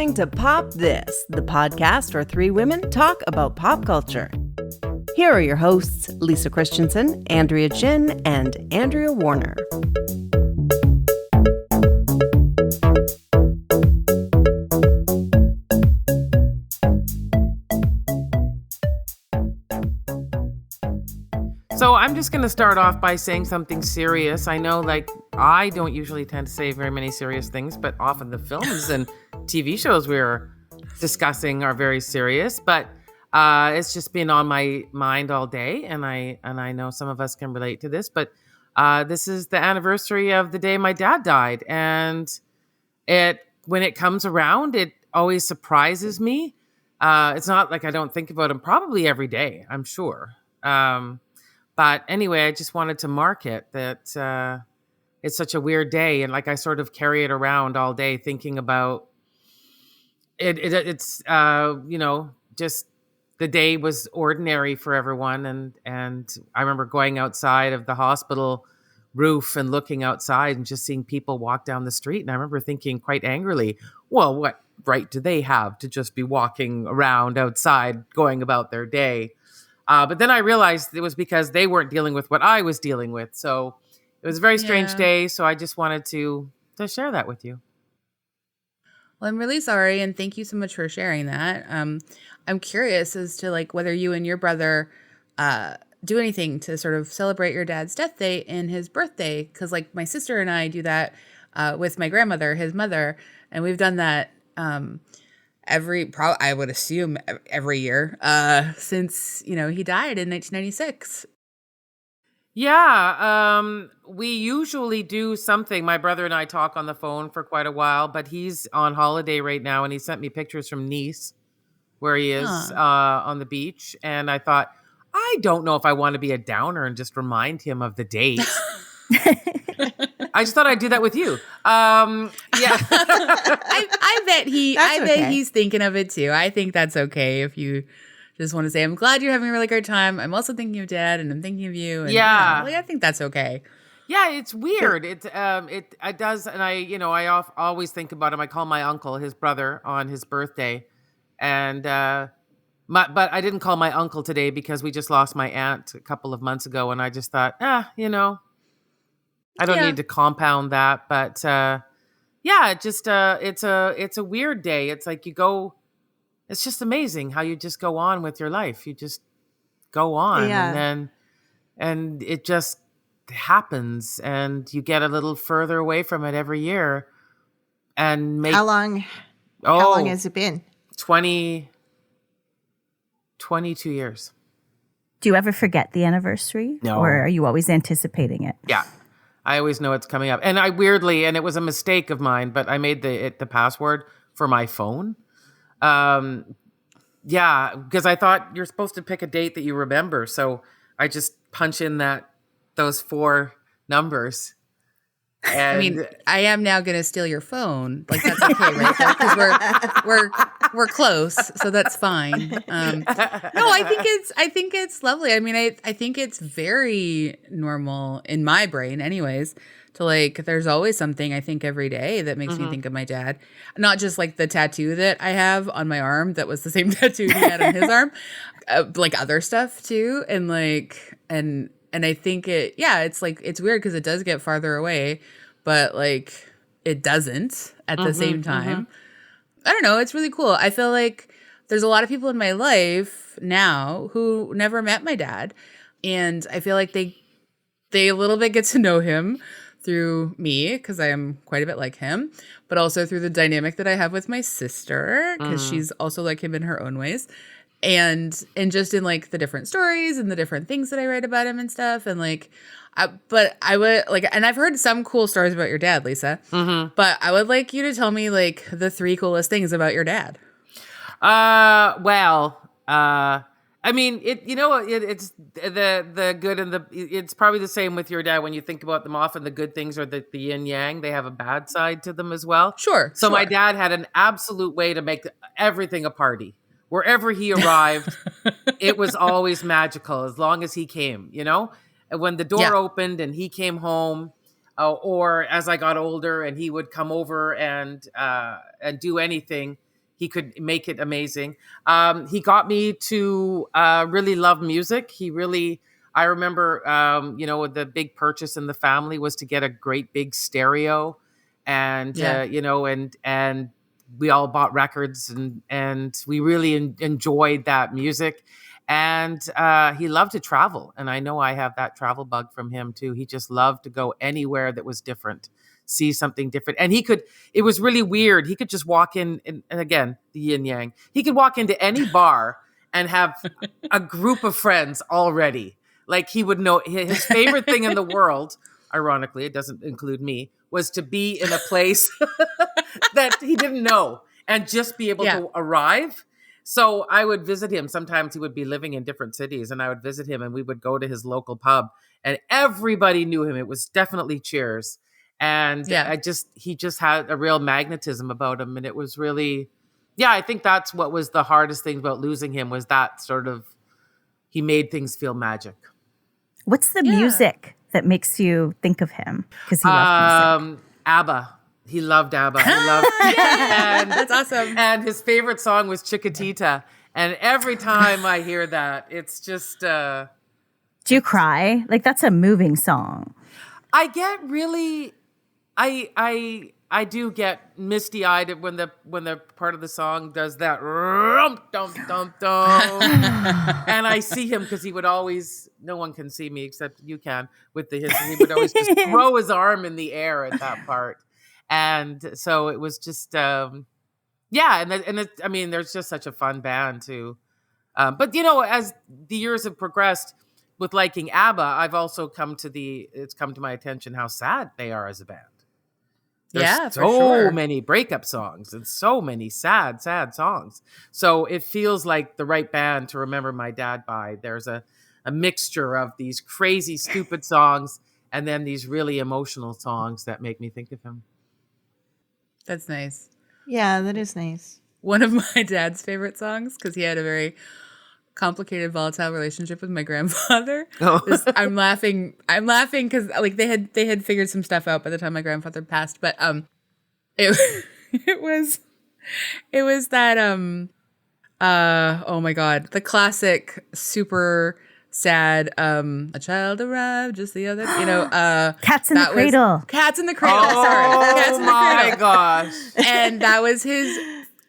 listening to Pop This, the podcast where three women talk about pop culture. Here are your hosts, Lisa Christiansen, Andrea Gin, and Andrea Warner. So I'm just going to start off by saying something serious. I know, I don't usually tend to say very many serious things, but often the films and TV shows we're discussing are very serious. But it's just been on my mind all day, and I know some of us can relate to this. But this is the anniversary of the day my dad died, and when it comes around, it always surprises me. It's not like I don't think about him probably every day, I'm sure. But anyway, I just wanted to mark it that it's such a weird day. And I sort of carry it around all day thinking about it. It's just the day was ordinary for everyone. And I remember going outside of the hospital roof and looking outside and just seeing people walk down the street. And I remember thinking quite angrily, well, what right do they have to just be walking around outside going about their day? But then I realized it was because they weren't dealing with what I was dealing with. So it was a very strange day. So I just wanted to share that with you. Well, I'm really sorry. And thank you so much for sharing that. I'm curious as to whether you and your brother do anything to sort of celebrate your dad's death date and his birthday. Because my sister and I do that with my grandmother, his mother. And we've done that I would assume every year since, he died in 1996. Yeah, we usually do something. My brother and I talk on the phone for quite a while, but he's on holiday right now, and he sent me pictures from Nice, where he is on the beach. And I thought, I don't know if I want to be a downer and just remind him of the date. I just thought I'd do that with you. Yeah. I bet he's thinking of it too. I think that's okay if you just want to say, I'm glad you're having a really great time. I'm also thinking of Dad and I'm thinking of you. And, I think that's okay. Yeah, it's weird. It does. And I always think about him. I call my uncle, his brother, on his birthday. And, but I didn't call my uncle today because we just lost my aunt a couple of months ago. And I just thought, I don't need to compound that, but it's a weird day. It's it's just amazing how you just go on with your life. You just go on, and it just happens, and you get a little further away from it every year. And how long has it been? 22 years. Do you ever forget the anniversary? No. Or are you always anticipating it? Yeah. I always know it's coming up. And it was a mistake of mine, but I made the password for my phone. Because I thought you're supposed to pick a date that you remember. So I just punch in those 4 numbers. And I am now going to steal your phone. That's okay, right? Because we're close, so that's fine. No, I think it's lovely. I think it's very normal in my brain, anyways. To there's always something I think every day that makes me think of my dad. Not just the tattoo that I have on my arm that was the same tattoo he had on his arm, other stuff too, and I think it's weird because it does get farther away, but it doesn't at the same time. I don't know. It's really cool. I feel like there's a lot of people in my life now who never met my dad. And I feel like they a little bit get to know him through me because I am quite a bit like him, but also through the dynamic that I have with my sister because she's also like him in her own ways. And just in the different stories and the different things that I write about him and stuff. And but I would and I've heard some cool stories about your dad, Lisa, but I would like you to tell me the 3 coolest things about your dad. It's the good and it's probably the same with your dad when you think about them. Often the good things are the yin yang. They have a bad side to them as well. Sure. So my dad had an absolute way to make everything a party. Wherever he arrived, it was always magical as long as he came, And when the door opened and he came home, or as I got older and he would come over and do anything, he could make it amazing. He got me to really love music. I remember, the big purchase in the family was to get a great big stereo, and and we all bought records, and we really enjoyed that music. And he loved to travel, and I know I have that travel bug from him too. He just loved to go anywhere that was different, see something different. And it was really weird. He could just walk in, and again, the yin yang. He could walk into any bar and have a group of friends already. Like, he would know his favorite thing in the world, ironically, it doesn't include me, was to be in a place that he didn't know and just be able to arrive. So I would visit him. Sometimes he would be living in different cities, and I would visit him, and we would go to his local pub, and everybody knew him. It was definitely Cheers. And he just had a real magnetism about him. And it was really, I think that's what was the hardest thing about losing him, was that sort of, he made things feel magic. What's the music that makes you think of him? Because he loved music. ABBA. He loved ABBA. He loved, and that's awesome. And his favorite song was Chiquitita. And every time I hear that, it's just. Do you cry? Like, that's a moving song. I get really, I do get misty eyed when the part of the song does that dum dum dum dum, and I see him, because he would always, no one can see me except you can, he would always just throw his arm in the air at that part, and so it was just there's just such a fun band too, but as the years have progressed with liking ABBA, I've also it's come to my attention how sad they are as a band. There's so many breakup songs and so many sad, sad songs. So it feels like the right band to remember my dad by. There's a mixture of these crazy, stupid songs and then these really emotional songs that make me think of him. That's nice. Yeah, that is nice. One of my dad's favorite songs, because he had a very complicated, volatile relationship with my grandfather. I'm laughing because like they had figured some stuff out by the time my grandfather passed, but it was that oh my god, the classic super sad A Child Arrived Just the Other, Cats in the Cradle. Cats in the Cradle. Sorry, Cats in the Cradle. Oh my gosh. And that was his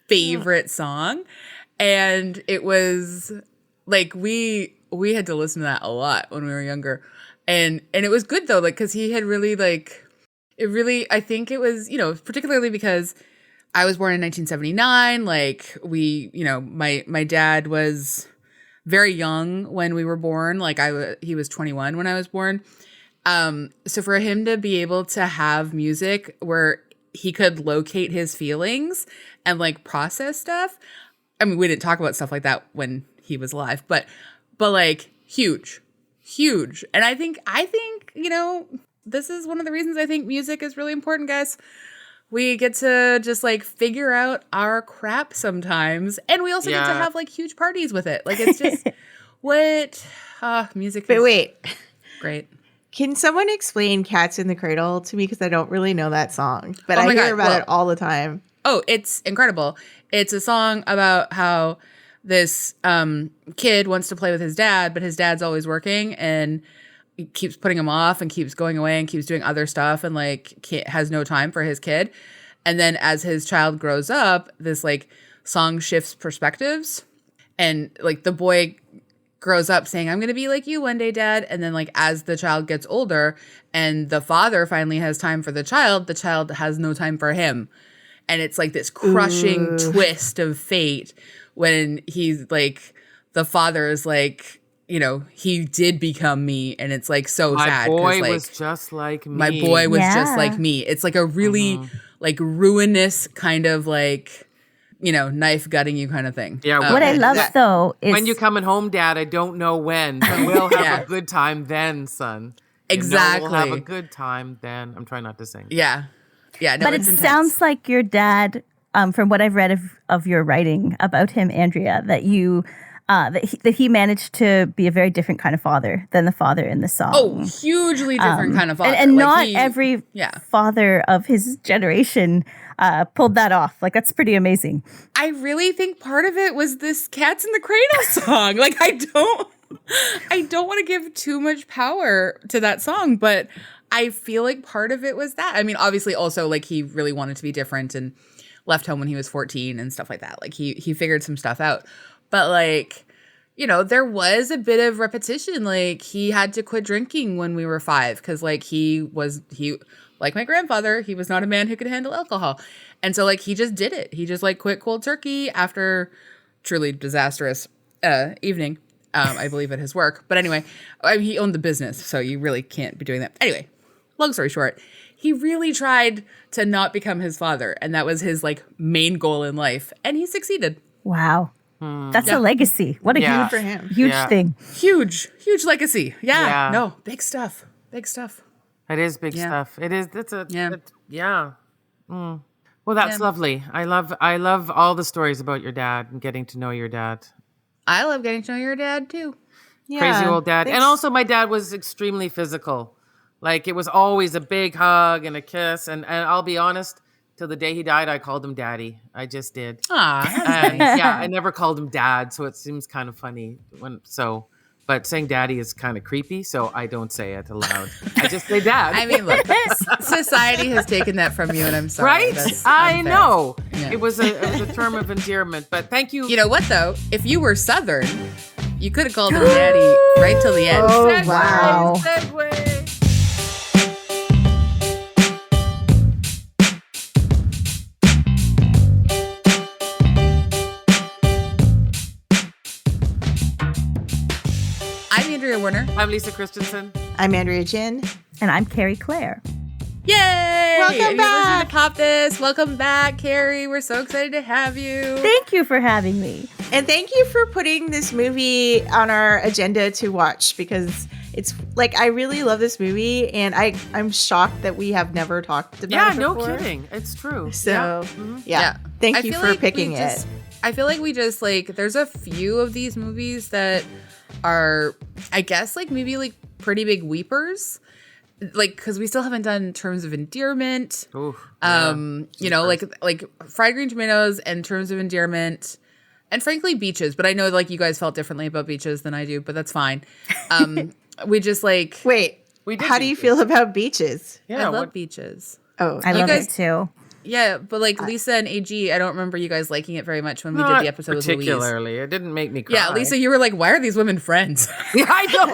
favorite song, and it was like we had to listen to that a lot when we were younger, and it was good though, like, because he had really I think it was, particularly because I was born in 1979. Like, my dad was very young when we were born. Like, he was 21 when I was born. So for him to be able to have music where he could locate his feelings and like process stuff. I mean, we didn't talk about stuff like that when he was alive, but like huge. And I think, this is one of the reasons I think music is really important, guys. We get to just like figure out our crap sometimes. And we also get to have like huge parties with it. Like, it's just music. But wait, great. Can someone explain Cats in the Cradle to me? Because I don't really know that song, but I hear about it all the time. Oh, it's incredible. It's a song about how this kid wants to play with his dad, but his dad's always working and he keeps putting him off and keeps going away and keeps doing other stuff and like has no time for his kid. And then as his child grows up, this like song shifts perspectives, and like the boy grows up saying, I'm going to be like you one day, Dad. And then like as the child gets older and the father finally has time for the child has no time for him. And it's like this crushing twist of fate when he's like, the father is like, he did become me. And it's like so sad. My boy like, was just like me. My boy was just like me. It's like a really like ruinous kind of like, knife gutting you kind of thing. Yeah. What I love though is when you coming home, Dad, I don't know when, but we'll have a good time then, son. Exactly. We'll have a good time then. I'm trying not to sing. Yeah. Yeah. No, but it sounds like your dad, from what I've read of your writing about him, Andrea, that you that he managed to be a very different kind of father than the father in the song. Oh, hugely different kind of father. And not every father of his generation pulled that off. Like, that's pretty amazing. I really think part of it was this Cats in the Cradle song. Like, I don't want to give too much power to that song, but I feel like part of it was that. I mean, obviously also like he really wanted to be different and left home when he was 14 and stuff like that. Like he figured some stuff out. But like, you know, there was a bit of repetition. Like he had to quit drinking when we were 5 because like he like my grandfather, he was not a man who could handle alcohol. And so like he just did it. He just like quit cold turkey after truly disastrous evening. I believe at his work. But anyway, he owned the business, so you really can't be doing that. Anyway, long story short, he really tried to not become his father, and that was his like main goal in life, and he succeeded. Wow. That's a legacy. What a for him. huge thing. Huge legacy. Yeah. No, big stuff. Big stuff. It is big stuff. It is. Well, that's lovely. I love all the stories about your dad and getting to know your dad. I love getting to know your dad too. Yeah, Crazy old dad. And also my dad was extremely physical. Like it was always a big hug and a kiss. And I'll be honest, till the day he died, I called him daddy. I just did. I never called him dad. So it seems kind of funny but saying daddy is kind of creepy. So I don't say it aloud. I just say dad. I mean, look, society has taken that from you and I'm sorry. Right? That's I unfair. know. Yeah. It was a term of endearment, but thank you. You know what though? If you were Southern, you could have called him daddy right till the end. Oh, Segue, wow. segue. I'm Andrea Warner. I'm Lisa Christiansen. I'm Andrea Gin. And I'm Kerry Clare. Yay! Welcome If you're listening back. to Pop This, welcome back, Carrie. We're so excited to have you. Thank you for having me. And thank you for putting this movie on our agenda to watch because it's like I really love this movie and I'm shocked that we have never talked about it No before. kidding. It's true. So, Yeah. thank I you feel for like picking we it. just- I feel like we just like, there's a few of these movies that are, I guess, like maybe like pretty big weepers. Like, because we still haven't done Terms of Endearment. Ooh, You know, like Fried Green Tomatoes and Terms of Endearment. And frankly, Beaches. But I know like you guys felt differently about Beaches than I do, but that's fine. We just like, Wait, We did how do you Beaches. feel about Beaches? I love Beaches. Oh, I love guys- it too. Yeah, but like Lisa and AG, I don't remember you guys liking it very much when we did Not the episode with Louise. particularly. It didn't make me cry. Yeah, Lisa, you were like, why are these women friends? Yeah, I know.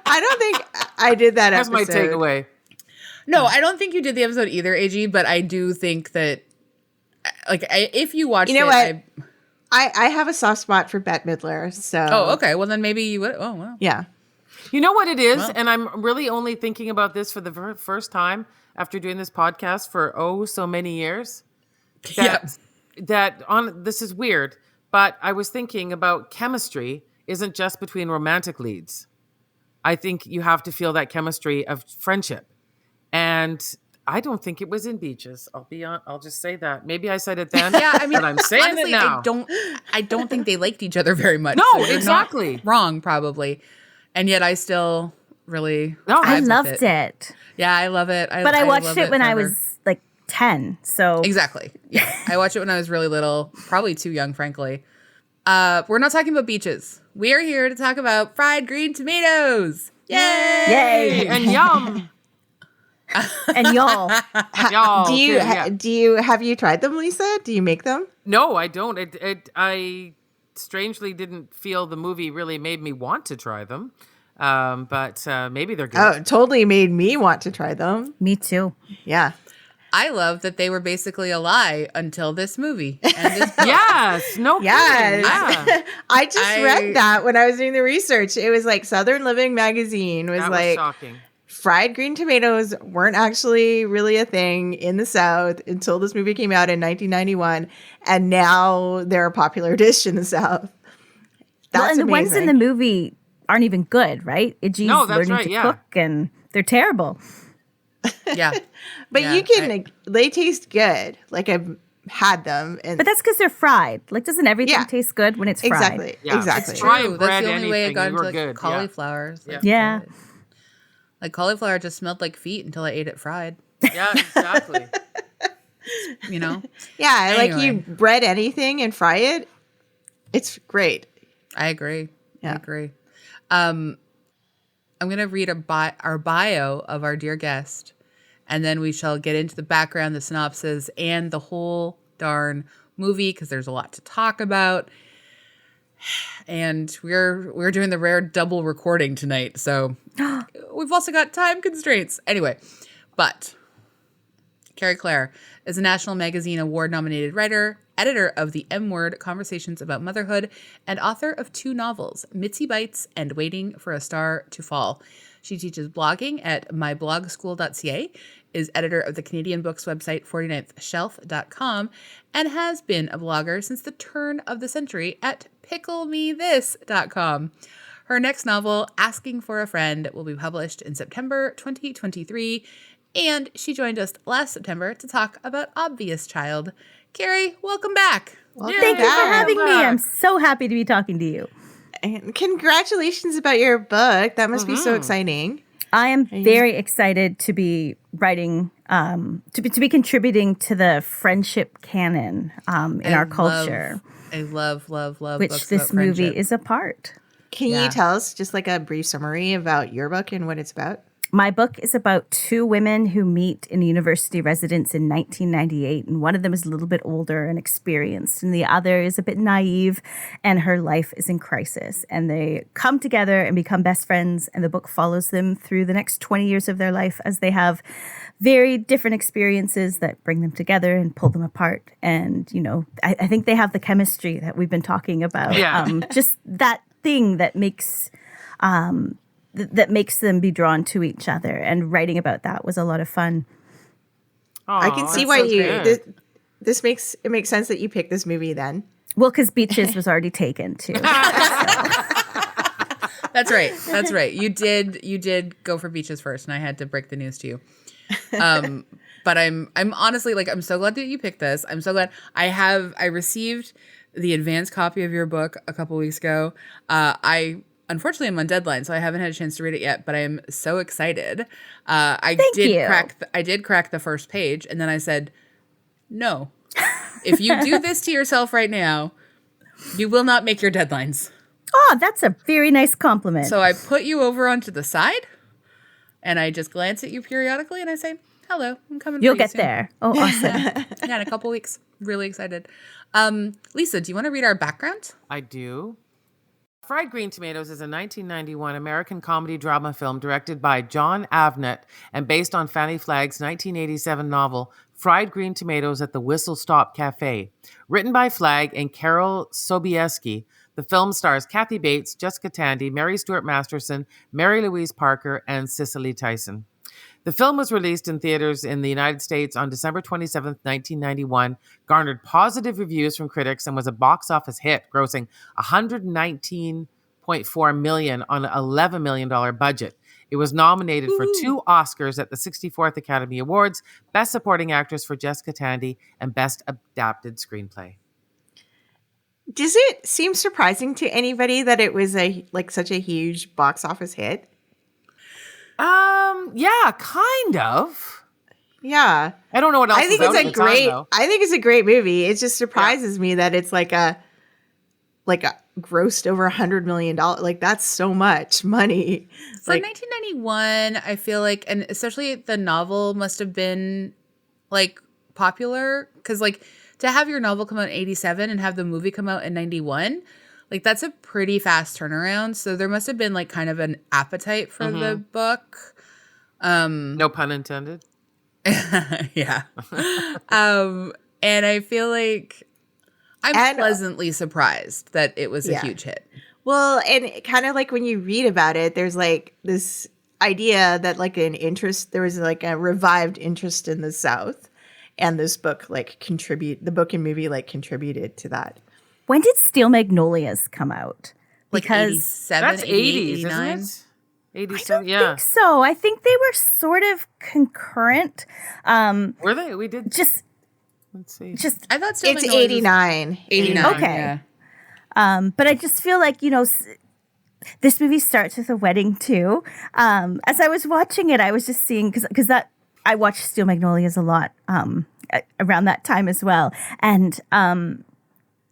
I don't think I did that That's episode. my takeaway. No, I don't think you did the episode either, AG, but I do think that, like, if you watched You know it, what? I have a soft spot for Bette Midler, so. Oh, okay. Well, then maybe you would. Oh, well. Yeah. You know what it is? Well. And I'm really only thinking about this for the first time after doing this podcast for so many years. This is weird, but I was thinking about chemistry isn't just between romantic leads. I think you have to feel that chemistry of friendship. And I don't think it was in Beaches. I'll just say that. Maybe I said it then. Yeah, I mean, but I'm saying honestly, it now. I don't think they liked each other very much. No, so you're not exactly. wrong, probably. And yet I still really No, I vibed with loved it. Yeah, I love it. But I watched love it when I forever. was like 10. So Exactly. Yeah. I watched it when I was really little, probably too young, frankly. We're not talking about Beaches. We are here to talk about fried green tomatoes. Yay! Yay. And yum. and y'all. Y'all, Do you have you tried them, Lisa? Do you make them? No, I don't. I strangely didn't feel the movie really made me want to try them. But maybe they're good. Oh, it totally made me want to try them. Me too. Yeah. I love that they were basically a lie until this movie. And this Yes. No kidding. Yes. Yeah. I just read that when I was doing the research. It was like Southern Living magazine was That like was shocking. fried green tomatoes weren't actually really a thing in the South until this movie came out in 1991. And now they're a popular dish in the South. That's And the ones in the amazing. movie aren't even good, right? Idji's No, that's learning right, to yeah. cook and they're terrible. Yeah. But Yeah, you can, they taste good. Like had them. And But that's because they're fried. Like, doesn't everything taste good when it's fried? Exactly. Yeah. Exactly. It's Try True. and That's bread the only way I anything, got you into were like good. cauliflower. It's, like, Yeah. good. Like cauliflower just smelled like feet until I ate it fried. Yeah, exactly. You know? Yeah, like you Anyway. bread anything and fry it. It's great. I agree. Yeah. I agree. I'm going to read our bio of our dear guest, and then we shall get into the background, the synopsis, and the whole darn movie because there's a lot to talk about. And we're doing the rare double recording tonight, so we've also got time constraints. Anyway, but Kerry Clare is a National Magazine Award-nominated writer, editor of the M-Word Conversations About Motherhood, and author of 2 novels, Mitzi Bites and Waiting for a Star to Fall. She teaches blogging at myblogschool.ca, is editor of the Canadian books website 49thshelf.com, and has been a blogger since the turn of the century at picklemethis.com. Her next novel, Asking for a Friend, will be published in September 2023, and she joined us last September to talk about Obvious Child. Kerry, welcome back. Welcome Thank you for back. having me. I'm so happy to be talking to you. And congratulations about your book. That must be so exciting. I am very excited to be writing, to be contributing to the friendship canon in our culture, I love which books this about movie friendship. is a part. Can you tell us just like a brief summary about your book and what it's about? My book is about 2 women who meet in a university residence in 1998, and one of them is a little bit older and experienced, and the other is a bit naive, and her life is in crisis. And they come together and become best friends, and the book follows them through the next 20 years of their life as they have very different experiences that bring them together and pull them apart. And, you know, I think they have the chemistry that we've been talking about. Yeah. Just that thing that makes them be drawn to each other, and writing about that was a lot of fun. I can see why this makes sense that you picked this movie then. Well, because Beaches was already taken too. That's right. You did go for Beaches first, and I had to break the news to you. But I'm honestly like, I'm so glad that you picked this. I'm so glad I received the advanced copy of your book a couple weeks ago. Unfortunately, I'm on deadline, so I haven't had a chance to read it yet, but I am so excited. I did crack the first page, and then I said, no, if you do this to yourself right now, you will not make your deadlines. Oh, that's a very nice compliment. So I put you over onto the side, and I just glance at you periodically, and I say, hello, I'm coming You'll for you get soon. there. Oh, awesome. Yeah, in a couple weeks. Really excited. Lisa, do you want to read our background? I do. Fried Green Tomatoes is a 1991 American comedy drama film directed by John Avnet and based on Fannie Flagg's 1987 novel Fried Green Tomatoes at the Whistle Stop Cafe. Written by Flagg and Carol Sobieski, the film stars Kathy Bates, Jessica Tandy, Mary Stuart Masterson, Mary Louise Parker, and Cicely Tyson. The film was released in theaters in the United States on December 27, 1991, garnered positive reviews from critics, and was a box office hit, grossing $119.4 million on an $11 million budget. It was nominated for 2 Oscars at the 64th Academy Awards, Best Supporting Actress for Jessica Tandy, and Best Adapted Screenplay. Does it seem surprising to anybody that it was such a huge box office hit? Yeah, kind of. Yeah. I don't know what else. I think was out it's at the time, though. I think it's a great movie. It just surprises me that it's like a grossed over $100 million. Like, that's so much money. For 1991, I feel like, and especially the novel must have been like popular, because like to have your novel come out in 87 and have the movie come out in 91, like that's a pretty fast turnaround. So there must have been like kind of an appetite for the book. No pun intended. Yeah. And I feel like I'm pleasantly surprised that it was a huge hit. Well, and kind of like when you read about it, there's like this idea that like there was like a revived interest in the South, and this book the book and movie contributed to that. When did Steel Magnolias come out? Like Because 87, That's 88, 80s, 89. isn't it? I 87, don't yeah. think so. I think they were sort of concurrent. Were they? We did. Just Let's see. Just I thought Steel It's Magnolias was 89. 89. Okay. Yeah. But I just feel like, this movie starts with a wedding too. As I was watching it, I was just seeing, because that I watched Steel Magnolias a lot around that time as well. And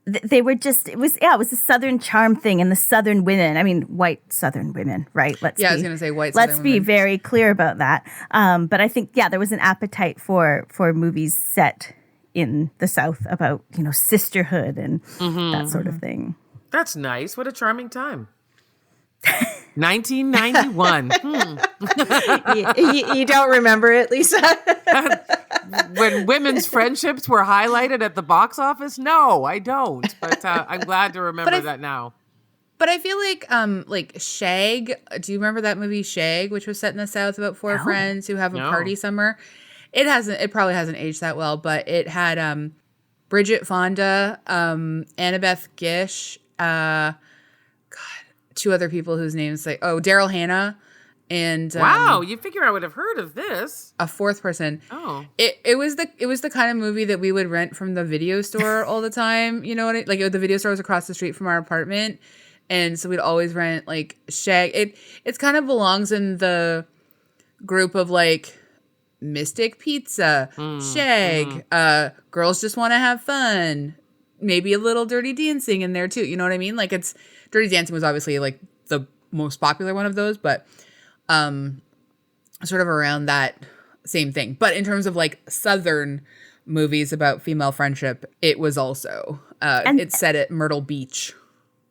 they were just, it was a Southern charm thing, and the Southern women, I mean, white Southern women, right? I was going to say white Let's Southern be women. very clear about that. But I think, there was an appetite for movies set in the South about, sisterhood and that sort of thing. That's nice. What a charming time. 1991. You don't remember it, Lisa? When women's friendships were highlighted at the box office? No, I don't. But I'm glad to remember that now. But I feel like Shag. Do you remember that movie Shag, which was set in the South about four friends who have a party somewhere? It probably hasn't aged that well, but it had Bridget Fonda, Annabeth Gish, two other people whose names Daryl Hannah, and Wow, you figure I would have heard of this. a fourth person. Oh. It was the kind of movie that we would rent from the video store all the time. You know what? The video store was across the street from our apartment, and so we'd always rent Shag. It kind of belongs in the group of Mystic Pizza, Shag, Girls Just Want to Have Fun, maybe a little Dirty Dancing in there too. You know what I mean? Dirty Dancing was obviously the most popular one of those, but sort of around that same thing. But in terms of Southern movies about female friendship, it was also it's set at Myrtle Beach.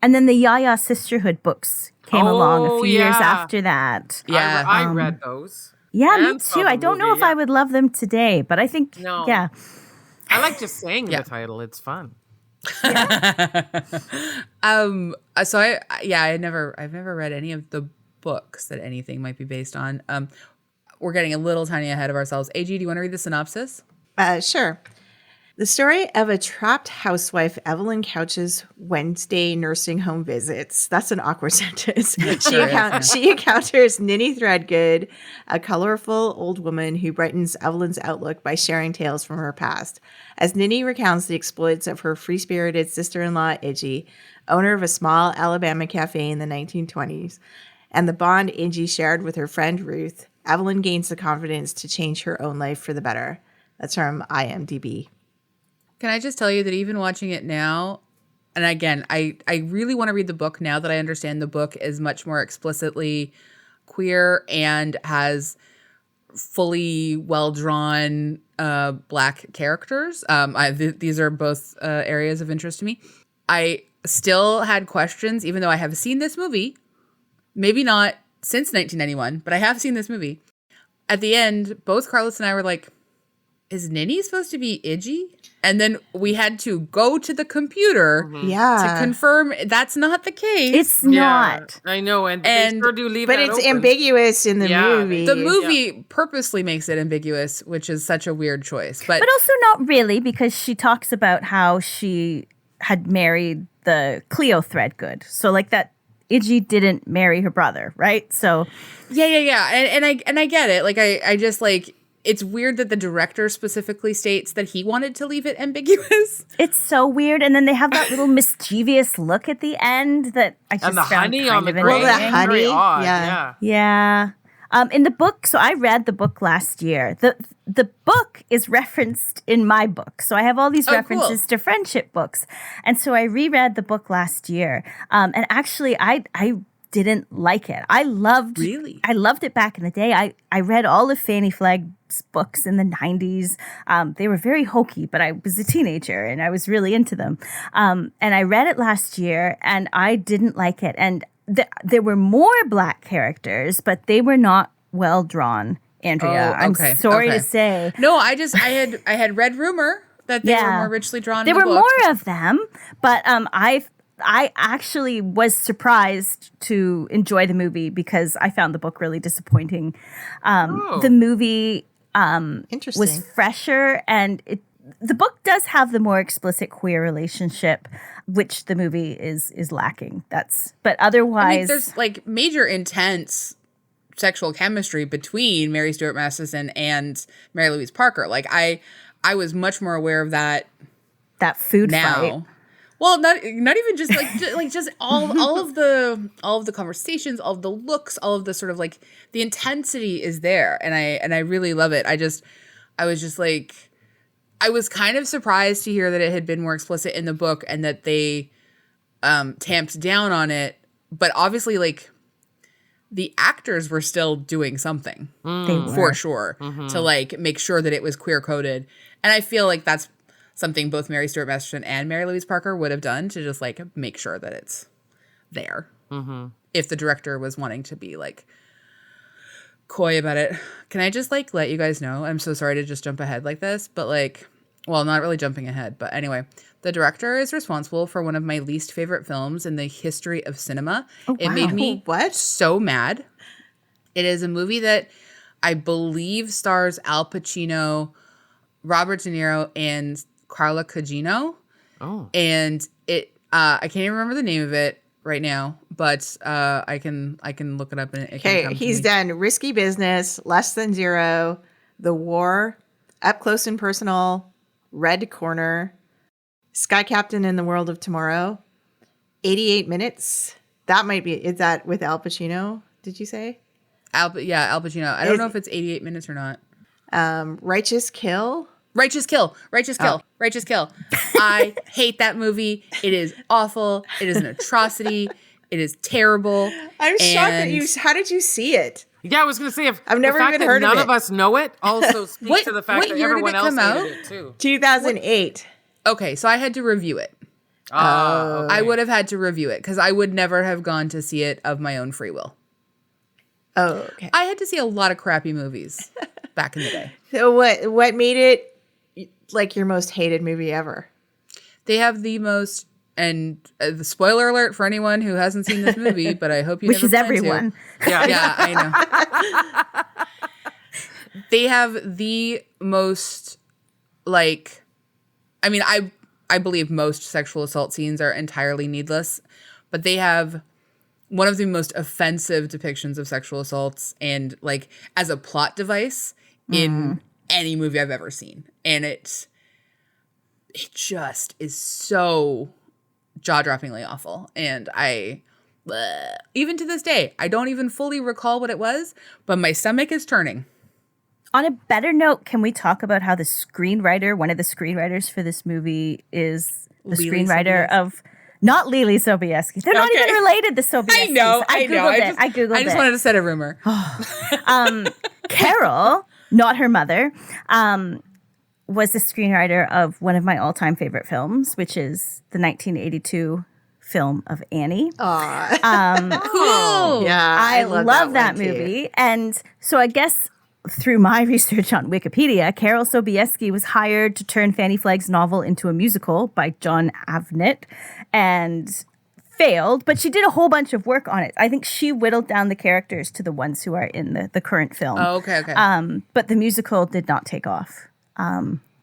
And then the Yaya Sisterhood books came along a few years after that. Yeah, I read those. Yeah, me And too. saw the I don't know movie, if I would love them today, but I think, No. yeah. I like just saying the title. It's fun. So I've never read any of the books that anything might be based on. We're getting a little tiny ahead of ourselves. AG, do you want to read the synopsis? Sure. The story of a trapped housewife, Evelyn Couch's Wednesday nursing home visits. That's an awkward sentence. She encounters Ninny Threadgood, a colorful old woman who brightens Evelyn's outlook by sharing tales from her past. As Ninny recounts the exploits of her free-spirited sister-in-law, Iggy, owner of a small Alabama cafe in the 1920s, and the bond Iggy shared with her friend Ruth, Evelyn gains the confidence to change her own life for the better. That's from IMDb. Can I just tell you that even watching it now, and again, I really want to read the book now that I understand the book is much more explicitly queer and has fully well-drawn Black characters. These are both areas of interest to me. I still had questions, even though I have seen this movie, maybe not since 1991, but I have seen this movie. At the end, both Carlos and I were like, is Ninny supposed to be Iggy? And then we had to go to the computer to confirm that's not the case. It's not. I know, and they sure do leave but that it's open. ambiguous in the movie. The movie purposely makes it ambiguous, which is such a weird choice. But also not really, because she talks about how she had married the Cleo Threadgood. So that Iggy didn't marry her brother, right? So yeah. And I get it. I just it's weird that the director specifically states that he wanted to leave it ambiguous. It's so weird. And then they have that little mischievous look at the end that I just and the found honey kind on the of grave. Well, the honey, Very odd. yeah. Yeah. In the book, so I read the book last year. The book is referenced in my book. So I have all these references to friendship books. And so I reread the book last year. And actually, I didn't like it. I loved it back in the day. I read all of Fannie Flagg's books in the 90s. They were very hokey, but I was a teenager and I was really into them. And I read it last year and I didn't like it. And there were more Black characters, but they were not well drawn, Andrea. I'm sorry to say. No, I had read rumor that they were more richly drawn. There were more of them, but I actually was surprised to enjoy the movie because I found the book really disappointing. The movie was fresher, and the book does have the more explicit queer relationship, which the movie is lacking. But otherwise, there's major intense sexual chemistry between Mary Stuart Masterson and Mary Louise Parker. I I was much more aware of that food now. fight. Well, not even just like just all of the conversations, all of the looks, all of the sort of like the intensity is there, and I really love it. I was just like, I was kind of surprised to hear that it had been more explicit in the book and that they tamped down on it, but obviously like the actors were still doing something for sure to like make sure that it was queer coded, and I feel like that's something both Mary Stuart Masterson and Mary Louise Parker would have done to just like make sure that it's there. If the director was wanting to be like coy about it. Can I just like let you guys know? I'm so sorry to just jump ahead like this, but like, well, not really jumping ahead, but anyway, the director is responsible for one of my least favorite films in the history of cinema. It made me so mad. It is a movie that I believe stars Al Pacino, Robert De Niro, and Carla Gugino. Oh. And it I can't even remember the name of it right now, but I can look it up and it can come he's to me. done Risky Business, Less Than Zero, The War, Up Close and Personal, Red Corner, Sky Captain in the World of Tomorrow, 88 Minutes. That might be, is that with Al Pacino, did you say? Al Pacino. I don't know if it's 88 Minutes or not. Righteous Kill. Righteous Kill. I hate that movie. It is awful. It is an atrocity. It is terrible. I'm shocked that you. How did you see it? Yeah, I was going to say, if I've never the fact even that heard of none it. of us know it also speaks to the fact that everyone else hated it too. 2008. Okay, so I had to review it. Okay. I would have had to review it because I would never have gone to see it of my own free will. Oh, okay. I had to see a lot of crappy movies back in the day. So what made it like your most hated movie ever? They have the most, and the spoiler alert for anyone who hasn't seen this movie, but I hope you Which never is plan everyone. to. Yeah, I know. They have the most, like, I mean, I believe most sexual assault scenes are entirely needless, but they have one of the most offensive depictions of sexual assaults and like as a plot device in any movie I've ever seen. And it just is so jaw-droppingly awful. And even to this day, I don't even fully recall what it was, but my stomach is turning. On a better note, can we talk about how the screenwriter, one of the screenwriters for this movie, is the screenwriter of not Lily Sobieski. They're not even related, the Sobieskis. I know. I Googled it. I just wanted to set a rumor. Carol, not her mother, was the screenwriter of one of my all-time favorite films, which is the 1982 film of Annie. Cool. Yeah, I love that movie. And so I guess through my research on Wikipedia, Carol Sobieski was hired to turn Fanny Flagg's novel into a musical by John Avnet and failed, but she did a whole bunch of work on it. I think she whittled down the characters to the ones who are in the current film. Oh, okay. But the musical did not take off,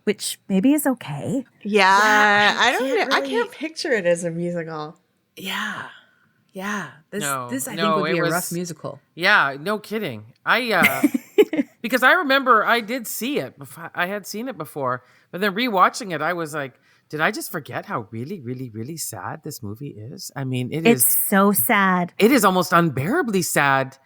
which maybe is okay. Yeah, I can't picture it as a musical. Yeah. This I think no, would be it a was- rough musical. Yeah, no kidding. Because I remember I did see it. I had seen it before, but then rewatching it, I was like, did I just forget how really, really, really sad this movie is? I mean, It's so sad. It is almost unbearably sad.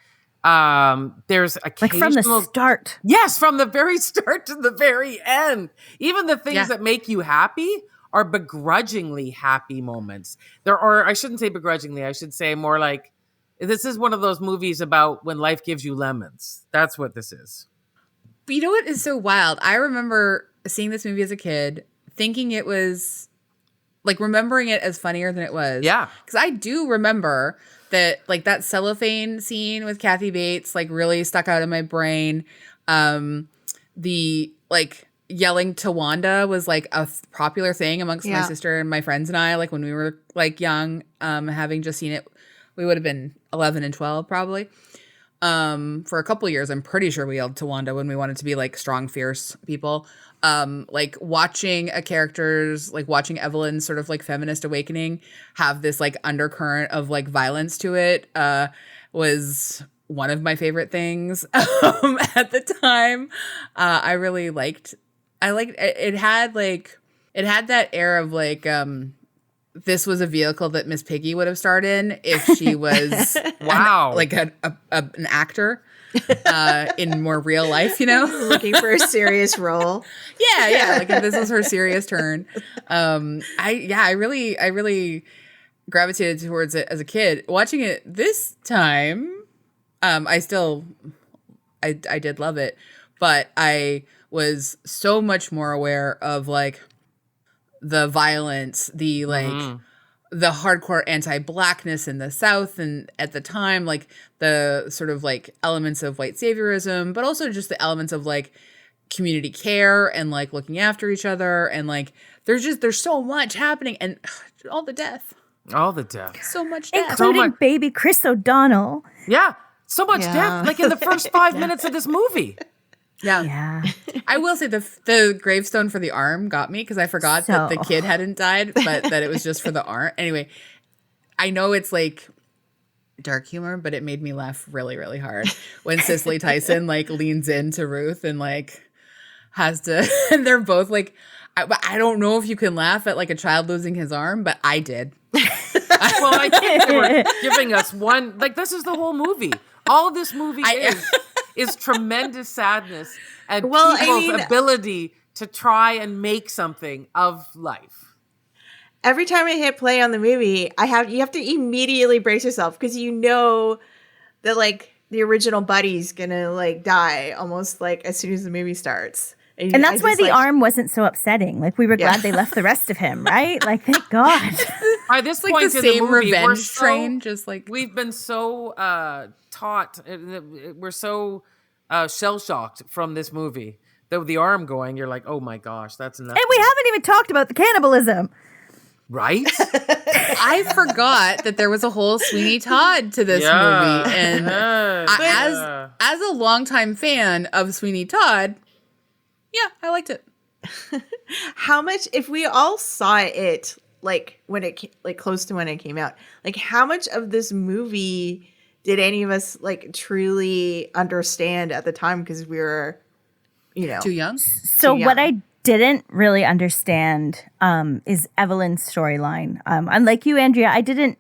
There's occasional, Like from the start. Yes, from the very start to the very end. Even the things that make you happy are begrudgingly happy moments. I shouldn't say begrudgingly. I should say more like, this is one of those movies about when life gives you lemons. That's what this is. But you know what is so wild? I remember seeing this movie as a kid, thinking it was, like, remembering it as funnier than it was. Yeah. Because I do remember that, like, that cellophane scene with Kathy Bates, like, really stuck out in my brain. The, like, yelling to Wanda was, like, a popular thing amongst my sister and my friends and I, like, when we were, like, young, having just seen it. We would have been 11 and 12 probably. For a couple of years, I'm pretty sure we yelled to Wanda when we wanted to be like strong, fierce people. Like watching watching Evelyn's sort of like feminist awakening have this like undercurrent of like violence to it was one of my favorite things at the time. I really liked I like it had that air of like this was a vehicle that Miss Piggy would have starred in if she was Wow. an actor in more real life, Looking for a serious role. Yeah. Like if this was her serious turn. I really gravitated towards it as a kid. Watching it this time, I did love it, but I was so much more aware of like the violence, the hardcore anti-blackness in the South, and at the time, like the sort of like elements of white saviorism, but also just the elements of like community care and like looking after each other, and like there's so much happening, and all the death, So much death, including baby Chris O'Donnell. Yeah. So much death, like in the first 5 minutes of this movie. Yeah. I will say the gravestone for the arm got me because I forgot that the kid hadn't died, but that it was just for the arm. Anyway, I know it's like dark humor, but it made me laugh really, really hard when Cicely Tyson like leans into Ruth and like has to, and they're both like, I don't know if you can laugh at like a child losing his arm, but I did. Well, I think they were giving us one, like this is the whole movie. All this movie is tremendous sadness and people's ability to try and make something of life. Every time I hit play on the movie, you have to immediately brace yourself because you know that like the original Buddy's gonna like die almost like as soon as the movie starts. And that's why the arm wasn't so upsetting. Like we were glad they left the rest of him, right? Like thank God. By this like point the in same the movie, revenge train, just like we've been so taught, we're so shell shocked from this movie. The arm going, you're like, oh my gosh, that's nuts. And we haven't even talked about the cannibalism. Right? I forgot that there was a whole Sweeney Todd to this movie, and as a longtime fan of Sweeney Todd, yeah, I liked it. How much, if we all saw it like when it like close to when it came out, like how much of this movie did any of us like truly understand at the time because we were, too young? So what I didn't really understand is Evelyn's storyline. Unlike you, Andrea, I didn't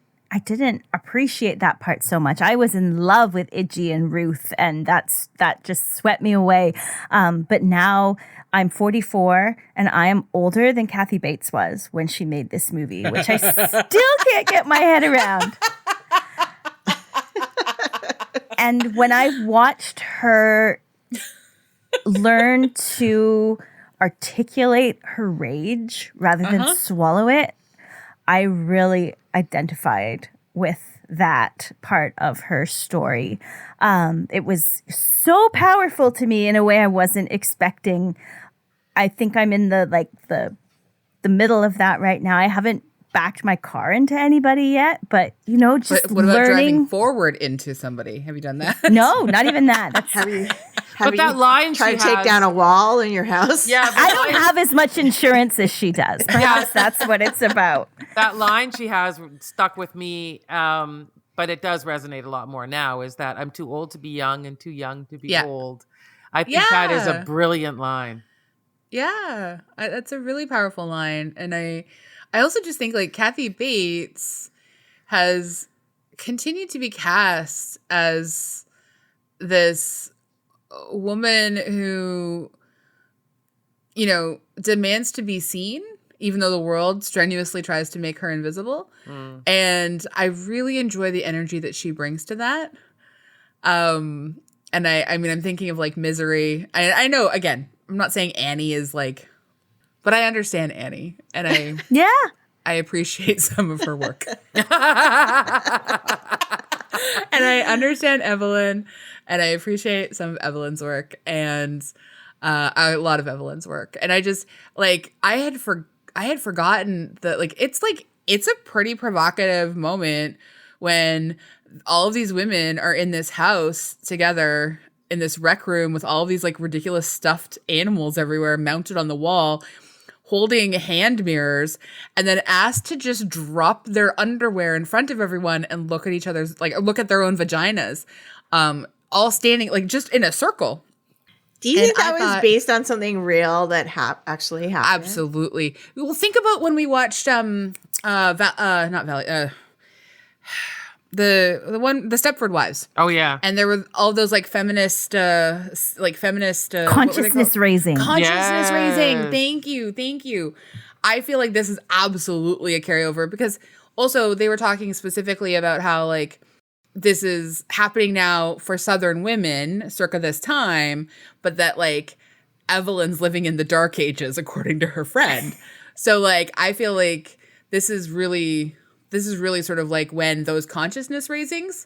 appreciate that part so much. I was in love with Idgie and Ruth, and that just swept me away. But now I'm 44, and I am older than Kathy Bates was when she made this movie, which I still can't get my head around. And when I watched her learn to articulate her rage rather than swallow it, I really identified with that part of her story. It was so powerful to me in a way I wasn't expecting. I think I'm in the middle of that right now. I haven't backed my car into anybody yet, but just what about learning driving forward into somebody? Have you done that? No, not even that. That's have you that line tried she to take has- down a wall in your house? Yeah, I don't have as much insurance as she does. Perhaps that's what it's about. that line she has stuck with me, but it does resonate a lot more now, is that I'm too old to be young and too young to be old. I think that is a brilliant line. Yeah, that's a really powerful line. And I also just think like Kathy Bates has continued to be cast as this woman who, demands to be seen, even though the world strenuously tries to make her invisible. And I really enjoy the energy that she brings to that. And I mean, I'm thinking of like Misery. I know, again, I'm not saying Annie is like, but I understand Annie, and I appreciate some of her work. And I understand Evelyn, and I appreciate some of Evelyn's work, and a lot of Evelyn's work. And I just like I had forgotten that it's a pretty provocative moment when all of these women are in this house together in this rec room with all of these like ridiculous stuffed animals everywhere mounted on the wall, holding hand mirrors, and then asked to just drop their underwear in front of everyone and look at each other's, like look at their own vaginas, all standing like just in a circle. Do you And think that I was thought- based on something real that actually happened? Absolutely. Well, think about when we watched not Valley, the Stepford Wives. Oh yeah. And there were all those like feminist what were they Consciousness called? raising. Consciousness raising. Yes. Thank you. I feel like this is absolutely a carryover because also they were talking specifically about how like this is happening now for Southern women circa this time, but that like Evelyn's living in the dark ages according to her friend. So like I feel like this is really sort of like when those consciousness raisings,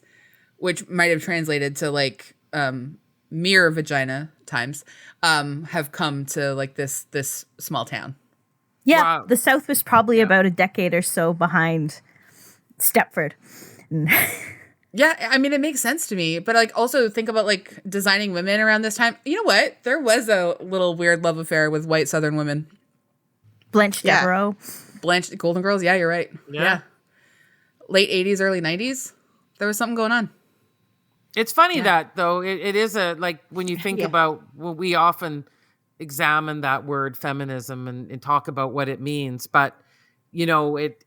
which might have translated to like mere vagina times, have come to like this small town. Yeah, Wow. the South was probably about a decade or so behind Stepford. Yeah, I mean, it makes sense to me. But like also think about like designing women around this time. You know what? There was a little weird love affair with white Southern women. Blanche Yeah. Devereaux. Blanche, Golden Girls. Yeah, you're right. Yeah. Late 80s, early 90s. There was something going on. It's funny that though it is a like when you think about well, we often examine that word feminism and talk about what it means, but you know it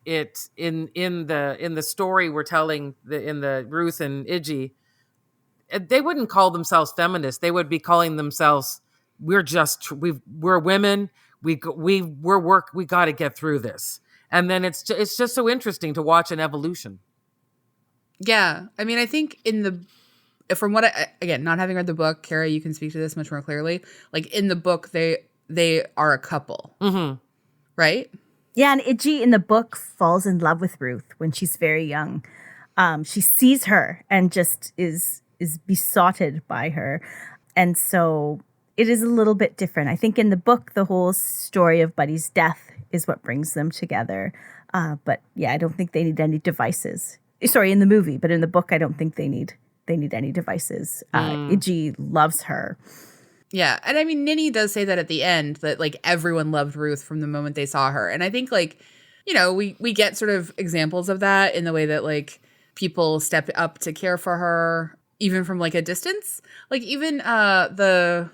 in the story we're telling in the Ruth and Iggy, they wouldn't call themselves feminists. They would be calling themselves we're women. We got to get through this, and then it's just so interesting to watch an evolution. Yeah. I mean, I think from what again, not having read the book, Kara, you can speak to this much more clearly. Like in the book, they are a couple, right? Yeah, and Iggy in the book falls in love with Ruth when she's very young. She sees her and just is besotted by her. And so it is a little bit different. I think in the book, the whole story of Buddy's death is what brings them together. But yeah, I don't think they need any devices. Sorry, in the movie, but in the book, I don't think they need any devices. Iggy loves her. Yeah. And I mean, Ninny does say that at the end that like everyone loved Ruth from the moment they saw her. And I think like, you know, we get sort of examples of that in the way that like people step up to care for her, even from like a distance. Like even the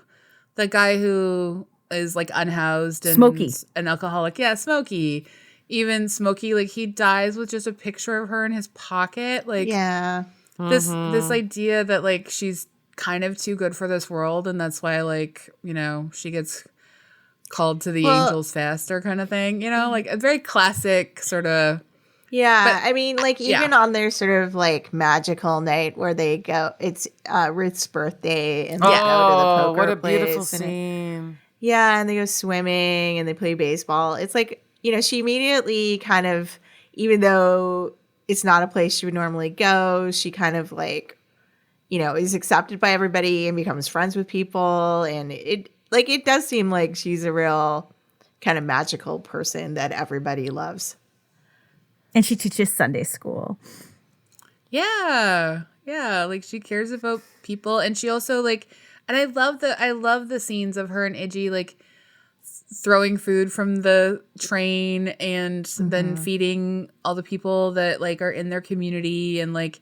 guy who is like unhoused and Smokey. an alcoholic. Yeah, Smokey. Even Smokey, like he dies with just a picture of her in his pocket. Like Yeah. this idea that like she's kind of too good for this world and that's why like, you know, she gets called to the angels faster kind of thing, you know, like a very classic sort of. Yeah, But, I mean, like even on their sort of like magical night where they go, it's Ruth's birthday, and they go to the poker what a beautiful place, and scene! and they go swimming and they play baseball. It's like, you know, she immediately kind of, even though it's not a place she would normally go, she kind of like, you know, is accepted by everybody and becomes friends with people, and it does seem like she's a real kind of magical person that everybody loves. And she teaches Sunday school. Yeah. Yeah. Like she cares about people. And she also like, and I love the scenes of her and Iggy like throwing food from the train and then feeding all the people that like are in their community, and like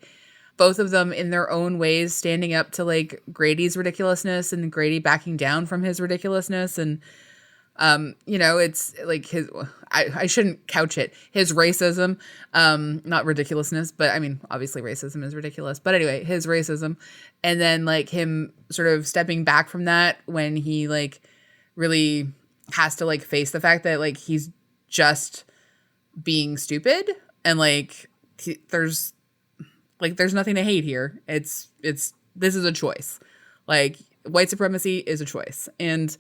both of them in their own ways standing up to like Grady's ridiculousness and Grady backing down from his ridiculousness. And you know, it's like I shouldn't couch it. His racism, not ridiculousness, but I mean, obviously racism is ridiculous. But anyway, his racism. And then like him sort of stepping back from that when he like really has to like face the fact that like he's just being stupid and like there's nothing to hate here. This is a choice. Like white supremacy is a choice. And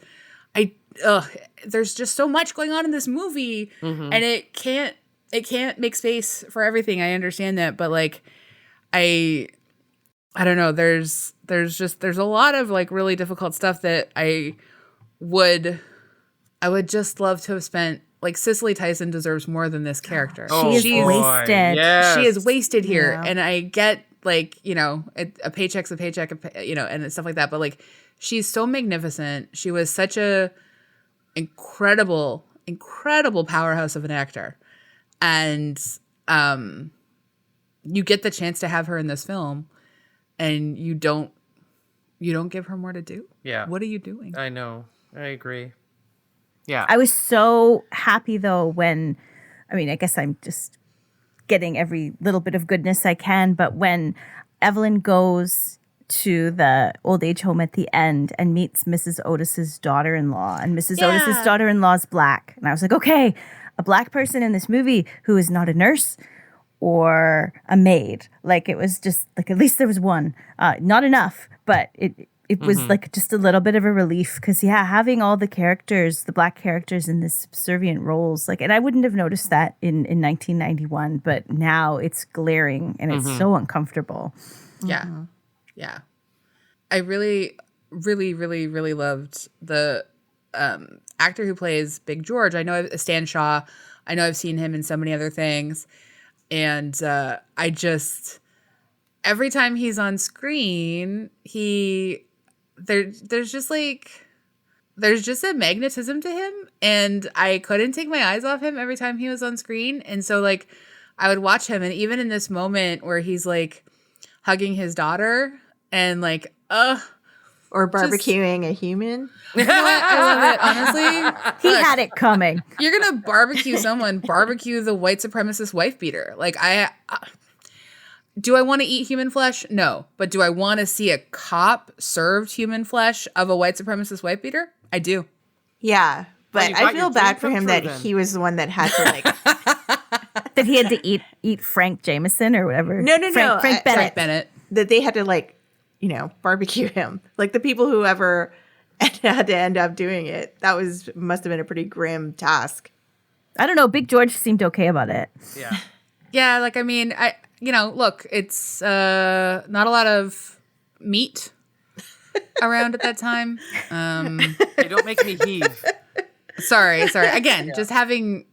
there's just so much going on in this movie, and it can't make space for everything. I understand that, but like, I don't know. There's a lot of like really difficult stuff that I would just love to have spent. Like Cicely Tyson deserves more than this character. She is wasted. Yes. She is wasted here, Yeah. and I get like, you know, a paycheck's a paycheck, you know, and stuff like that. But like, she's so magnificent. She was such a incredible powerhouse of an actor, and you get the chance to have her in this film, and you don't you don't give her more to do? Yeah. What are you doing? I know. I agree. Yeah. I was so happy though when, I mean, I guess I'm just getting every little bit of goodness I can, but when Evelyn goes to the old age home at the end and meets Mrs. Otis's daughter-in-law, and Mrs. Otis's daughter-in-law's black. And I was like, okay, a black person in this movie who is not a nurse or a maid. Like, it was just like, at least there was one. Not enough, but it was like just a little bit of a relief because, having all the characters, the black characters in the subservient roles, like, and I wouldn't have noticed that in 1991, but now it's glaring and it's so uncomfortable. Yeah. Yeah. I really, really, really, really loved the actor who plays Big George. I know Stan Shaw. I know I've seen him in so many other things. And I just, every time he's on screen, there's just a magnetism to him, and I couldn't take my eyes off him every time he was on screen. And so, like, I would watch him, and even in this moment where he's like hugging his daughter and like, or barbecuing a human. You know what? I love it, honestly. He had it coming. You're gonna barbecue someone, barbecue the white supremacist wife beater. Like, do I want to eat human flesh? No. But do I want to see a cop served human flesh of a white supremacist wife beater? I do. Yeah, but you I got feel your bad dream for come him true that then. he was the one that had to like. That he had to eat Frank Jameson or whatever. No, Frank Frank Bennett. Frank Bennett. that they had to like, barbecue him. Like the people who ever had to end up doing it. That must have been a pretty grim task. I don't know. Big George seemed okay about it. Yeah. Yeah, like, I mean, look, it's not a lot of meat around at that time. Hey, don't make me heave. Sorry. Again, just having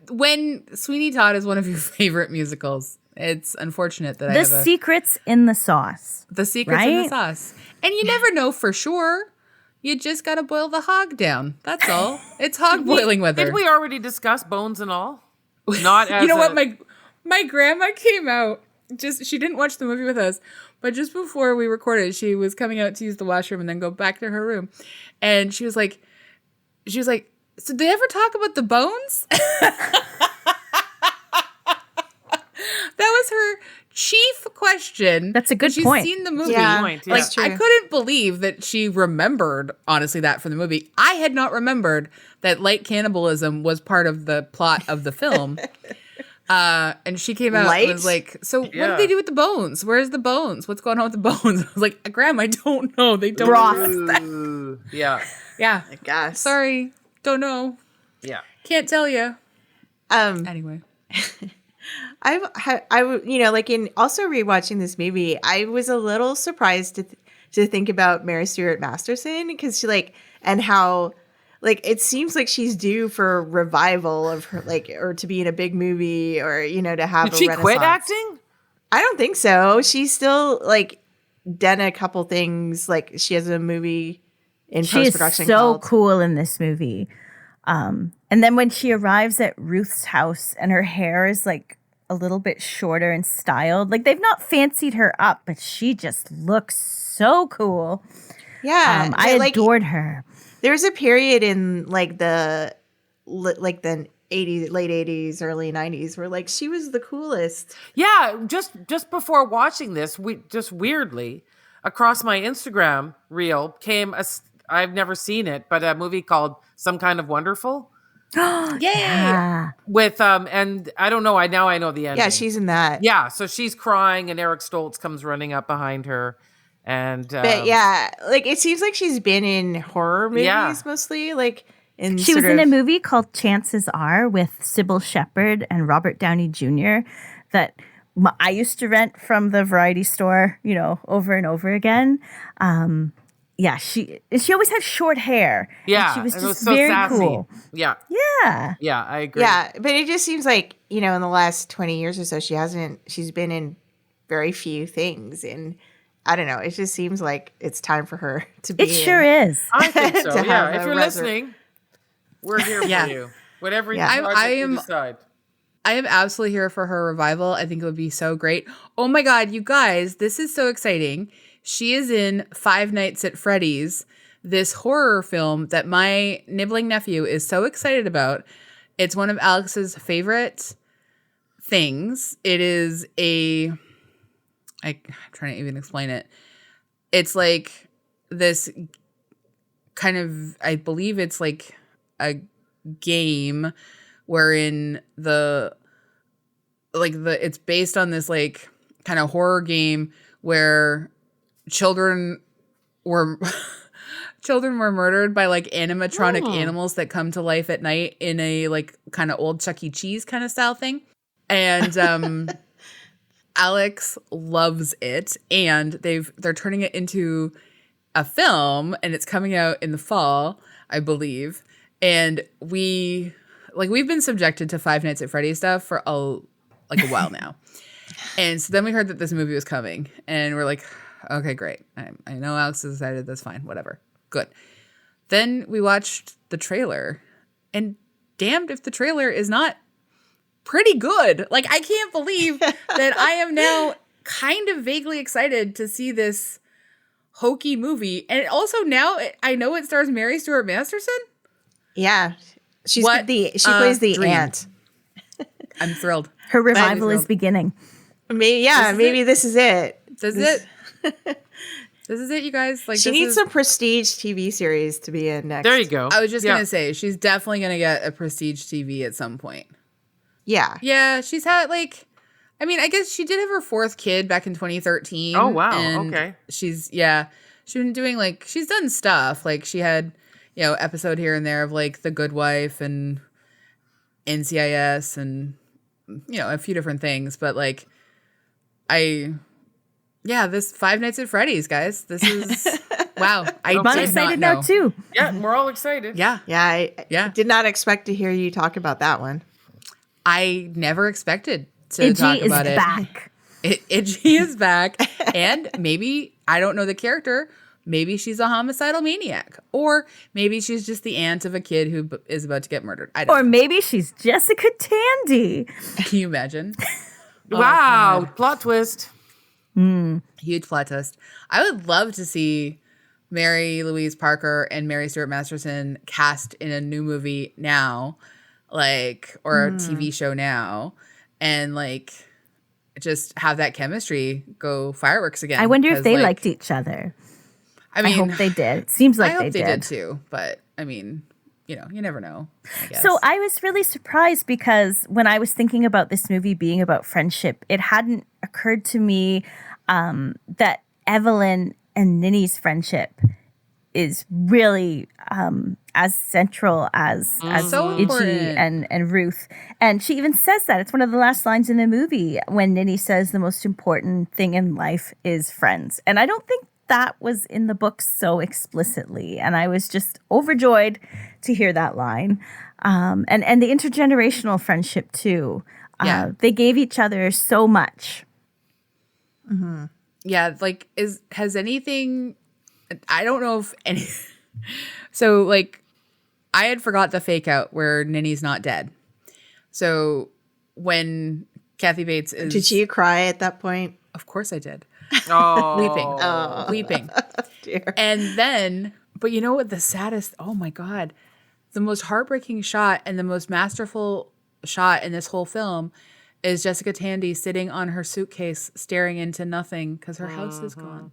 when Sweeney Todd is one of your favorite musicals, it's unfortunate that I The have secret's in the sauce. the secrets in the right? sauce. And you never know for sure. You just got to boil the hog down. That's all. It's hog boiling weather. Did we already discuss bones and all? Not as You know what? a- My grandma came out. She didn't watch the movie with us, but just before we recorded, she was coming out to use the washroom and then go back to her room, and she was like, "So did they ever talk about the bones?" That was her chief question. That's a good She's point. seen the movie. Yeah, point, yeah. Like, that's true. I couldn't believe that she remembered, honestly, that from the movie. I had not remembered that light cannibalism was part of the plot of the film. And she came out and was like, "So what Yeah. did they do with the bones? Where's the bones? What's going on with the bones?" I was like, "Grandma, I don't know. They don't Broth. address that." Ooh, yeah. Yeah. I guess. Sorry. Don't know. Yeah. Can't tell you. Anyway. Like in also rewatching this movie, I was a little surprised to think about Mary Stuart Masterson because she and how it seems like she's due for revival of her or to be in a big movie or to have Did a she renaissance. quit acting? I don't think so. She's still done a couple things. She has a movie in She is post-production so called cool in this movie. And then when she arrives at Ruth's house and her hair is a little bit shorter and styled, they've not fancied her up, but she just looks so cool. Yeah, I adored her. There's a period in the 80s, late 80s, early 90s where she was the coolest. Yeah, just before watching this, weirdly across my Instagram reel came I've never seen it, but a movie called Some Kind of Wonderful Yeah. with and I don't know, I know the ending. Yeah, she's in that. Yeah, so she's crying and Eric Stoltz comes running up behind her and But yeah, it seems like she's been in horror movies mostly. She was in a movie called Chances Are with Sybil Shepherd and Robert Downey Jr. that I used to rent from the variety store, over and over again. Yeah, she always had short hair. yeah, and she was it just so very sassy. cool. Yeah, Yeah. I agree. Yeah, but it just seems like in the last 20 years or so, she's been in very few things, and I don't know. It just seems like it's time for her to be. It sure is. I think so. To Yeah, have if a you're resur- listening, we're here for you. Whatever Yeah. project you decide. I am absolutely here for her revival. I think it would be so great. Oh my God, you guys, this is so exciting. she is in Five Nights at Freddy's, this horror film that my nibbling nephew is so excited about. It's one of Alex's favorite things. It is I'm trying to even explain it. It's like this kind of, I believe it's like a game wherein it's based on this like kind of horror game where children were murdered by like animatronic animals that come to life at night in a like kind of old Chuck E. Cheese kind of style thing. And Alex loves it, and they're turning it into a film, and it's coming out in the fall, I believe. And we've been subjected to Five Nights at Freddy's stuff for a while now. And so then we heard that this movie was coming, and we're like, okay, great. I know Alex is excited. That's fine. Whatever. Good. Then we watched the trailer, and damned if the trailer is not pretty good. Like, I can't believe that I am now kind of vaguely excited to see this hokey movie. And also now I know it stars Mary Stuart Masterson. Yeah. She plays the dream. aunt. I'm thrilled. Her revival is beginning. Maybe this is it. This is it, you guys. Like, she needs a prestige TV series to be in next. There you go. I was just going to say, she's definitely going to get a prestige TV at some point. Yeah. Yeah, she's had I guess she did have her fourth kid back in 2013. Oh, wow. And okay. She's been doing she's done stuff. Like, she had, episode here and there of like The Good Wife and NCIS and, a few different things. But this Five Nights at Freddy's, guys. This is, wow. I'm excited now too. Yeah, we're all excited. Yeah. I did not expect to hear you talk about that one. I never expected to talk about it. Back. Itchy is back. And maybe, I don't know the character, maybe she's a homicidal maniac. Or maybe she's just the aunt of a kid who is about to get murdered. I don't know. Maybe she's Jessica Tandy. Can you imagine? Wow, plot twist. Huge plot twist. I would love to see Mary Louise Parker and Mary Stuart Masterson cast in a new movie now. Or a TV show now, and just have that chemistry go fireworks again. I wonder if they liked each other. I hope they did. It seems like I hope they did too, but you never know, I guess. So I was really surprised because when I was thinking about this movie being about friendship, it hadn't occurred to me that Evelyn and Ninny's friendship is really as central as so Iggy and Ruth. And she even says that. It's one of the last lines in the movie when Ninny says the most important thing in life is friends. And I don't think that was in the book so explicitly. And I was just overjoyed to hear that line. And the intergenerational friendship too. They gave each other so much. Mm-hmm. Yeah, has anything... I don't know if any. So I had forgot the fake out where Ninny's not dead. So when Kathy Bates is, did you cry at that point? Of course I did. Oh, Weeping. Dear. And then, but you know what? The saddest. Oh my God, the most heartbreaking shot and the most masterful shot in this whole film is Jessica Tandy sitting on her suitcase, staring into nothing because her house is gone.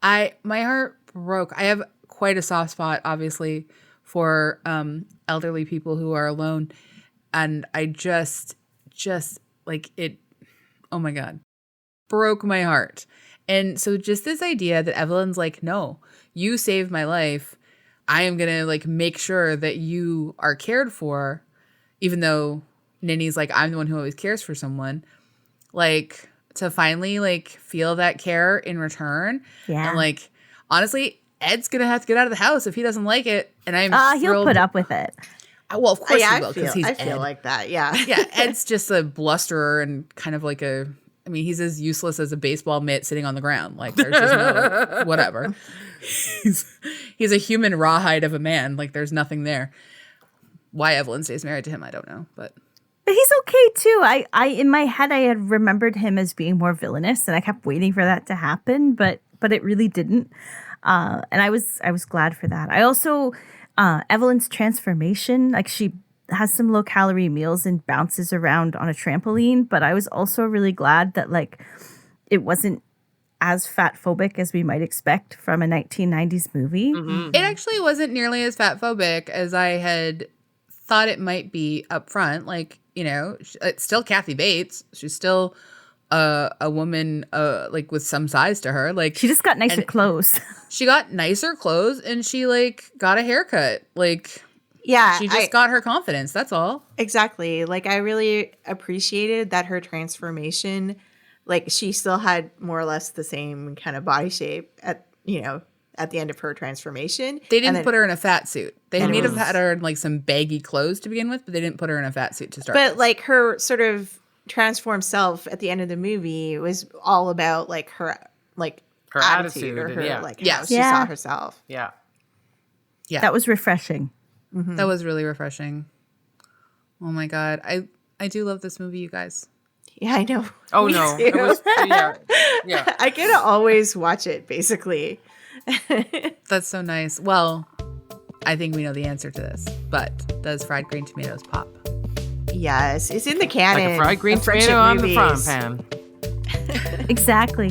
My heart broke. I have quite a soft spot, obviously, for elderly people who are alone. And I just it, oh my God, broke my heart. And so just this idea that Evelyn's no, you saved my life. I am going to make sure that you are cared for, even though Ninny's I'm the one who always cares for someone. To finally feel that care in return. Yeah. And honestly, Ed's gonna have to get out of the house if he doesn't like it. And I'm he'll put up with it. Well, of course he will, because he's I feel Ed. like that. Yeah. Yeah, Ed's just a blusterer and kind of he's as useless as a baseball mitt sitting on the ground. There's just no whatever. He's a human rawhide of a man. There's nothing there. Why Evelyn stays married to him, I don't know, but he's okay too. I in my head I had remembered him as being more villainous, and I kept waiting for that to happen. But but it really didn't. And I was glad for that. I also, Evelyn's transformation, like she has some low calorie meals and bounces around on a trampoline, but I was also really glad that like it wasn't as fat phobic as we might expect from a 1990s movie. It actually wasn't nearly as fat phobic as I had thought it might be up front. Like, you know, it's still Kathy Bates. She's still a woman like with some size to her. Like She just got nicer clothes. she got nicer clothes and she like got a haircut. Like Yeah, she just got her confidence. That's all. exactly. Like I really appreciated that her transformation, like she still had more or less the same kind of body shape at the end of her transformation. They didn't And then- put her in a fat suit. They and it may have was- had her in like some baggy clothes to begin with, but they didn't put her in a fat suit to start But with. like her sort of transformed self at the end of the movie was all about like her attitude or attitude, her yeah. like how Yes. she Yeah. saw herself. Yeah. Yeah. That was refreshing. That was really refreshing. Oh my God. I do love this movie, you guys. Yeah, I know. Oh Me no. too. It was, yeah. I can always watch it basically. That's so nice. Well, I think we know the answer to this, but does fried green tomatoes pop? Yes, it's in the canon. Like a fried green of friendship tomato on the movies. frying pan. Exactly.